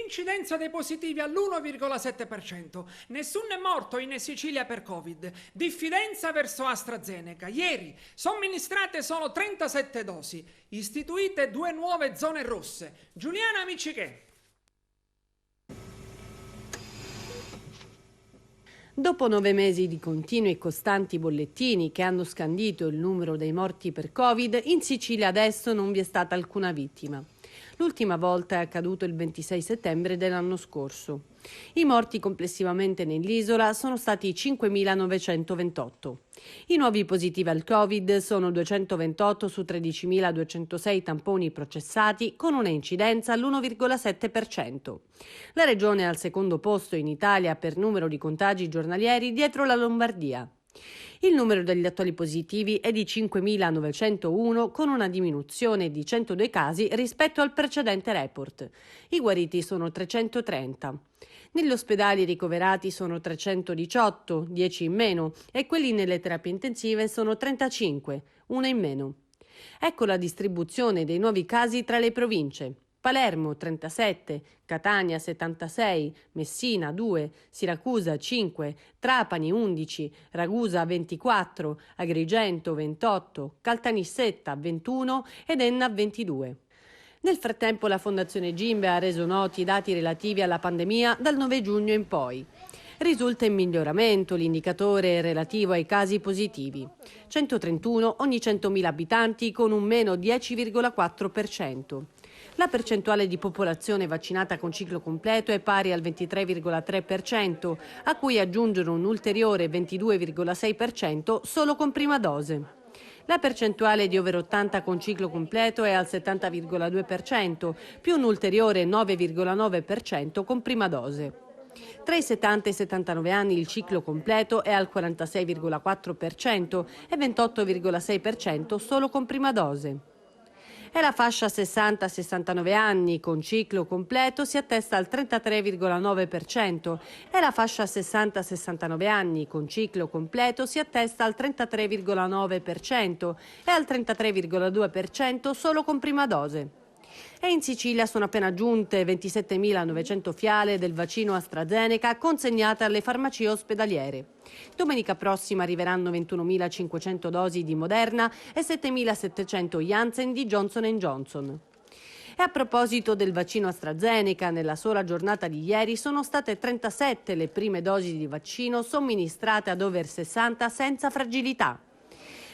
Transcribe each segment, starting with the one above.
Incidenza dei positivi all'1,7%. Nessuno è morto in Sicilia per Covid. Diffidenza verso AstraZeneca. Ieri somministrate solo 37 dosi. Istituite 2 nuove zone rosse. Giuliana Amici. Dopo 9 mesi di continui e costanti bollettini che hanno scandito il numero dei morti per Covid, in Sicilia adesso non vi è stata alcuna vittima. L'ultima volta è accaduto il 26 settembre dell'anno scorso. I morti complessivamente nell'isola sono stati 5.928. I nuovi positivi al Covid sono 228 su 13.206 tamponi processati, con una incidenza all'1,7%. La regione è al secondo posto in Italia per numero di contagi giornalieri, dietro la Lombardia. Il numero degli attuali positivi è di 5.901, con una diminuzione di 102 casi rispetto al precedente report. I guariti sono 330. Negli ospedali ricoverati sono 318, 10 in meno, e quelli nelle terapie intensive sono 35, una in meno. Ecco la distribuzione dei nuovi casi tra le province. Palermo 37, Catania 76, Messina 2, Siracusa 5, Trapani 11, Ragusa 24, Agrigento 28, Caltanissetta 21 ed Enna 22. Nel frattempo la Fondazione Gimbe ha reso noti i dati relativi alla pandemia dal 9 giugno in poi. Risulta in miglioramento l'indicatore relativo ai casi positivi. 131 ogni 100.000 abitanti, con un meno 10,4%. La percentuale di popolazione vaccinata con ciclo completo è pari al 23,3%, a cui aggiungere un ulteriore 22,6% solo con prima dose. La percentuale di over 80 con ciclo completo è al 70,2%, più un ulteriore 9,9% con prima dose. Tra i 70 e i 79 anni il ciclo completo è al 46,4% e 28,6% solo con prima dose. E la fascia 60-69 anni con ciclo completo si attesta al 33,9% e la fascia 60-69 anni con ciclo completo si attesta al 33,9% e al 33,2% solo con prima dose. E in Sicilia sono appena giunte 27.900 fiale del vaccino AstraZeneca consegnate alle farmacie ospedaliere. Domenica prossima arriveranno 21.500 dosi di Moderna e 7.700 Janssen di Johnson & Johnson. E a proposito del vaccino AstraZeneca, nella sola giornata di ieri sono state 37 le prime dosi di vaccino somministrate ad over 60 senza fragilità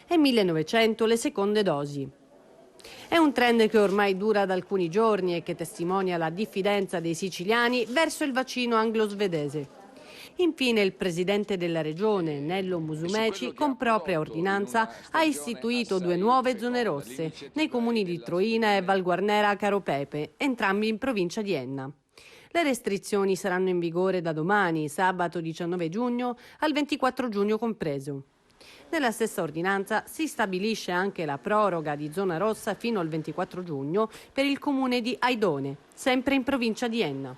e 1.900 le seconde dosi. È un trend che ormai dura da alcuni giorni e che testimonia la diffidenza dei siciliani verso il vaccino anglo-svedese. Infine il presidente della regione, Nello Musumeci, con propria ordinanza ha istituito 2 nuove zone rosse nei comuni di Troina e Valguarnera Caropepe, entrambi in provincia di Enna. Le restrizioni saranno in vigore da domani, sabato 19 giugno, al 24 giugno compreso. Nella stessa ordinanza si stabilisce anche la proroga di zona rossa fino al 24 giugno per il comune di Aidone, sempre in provincia di Enna.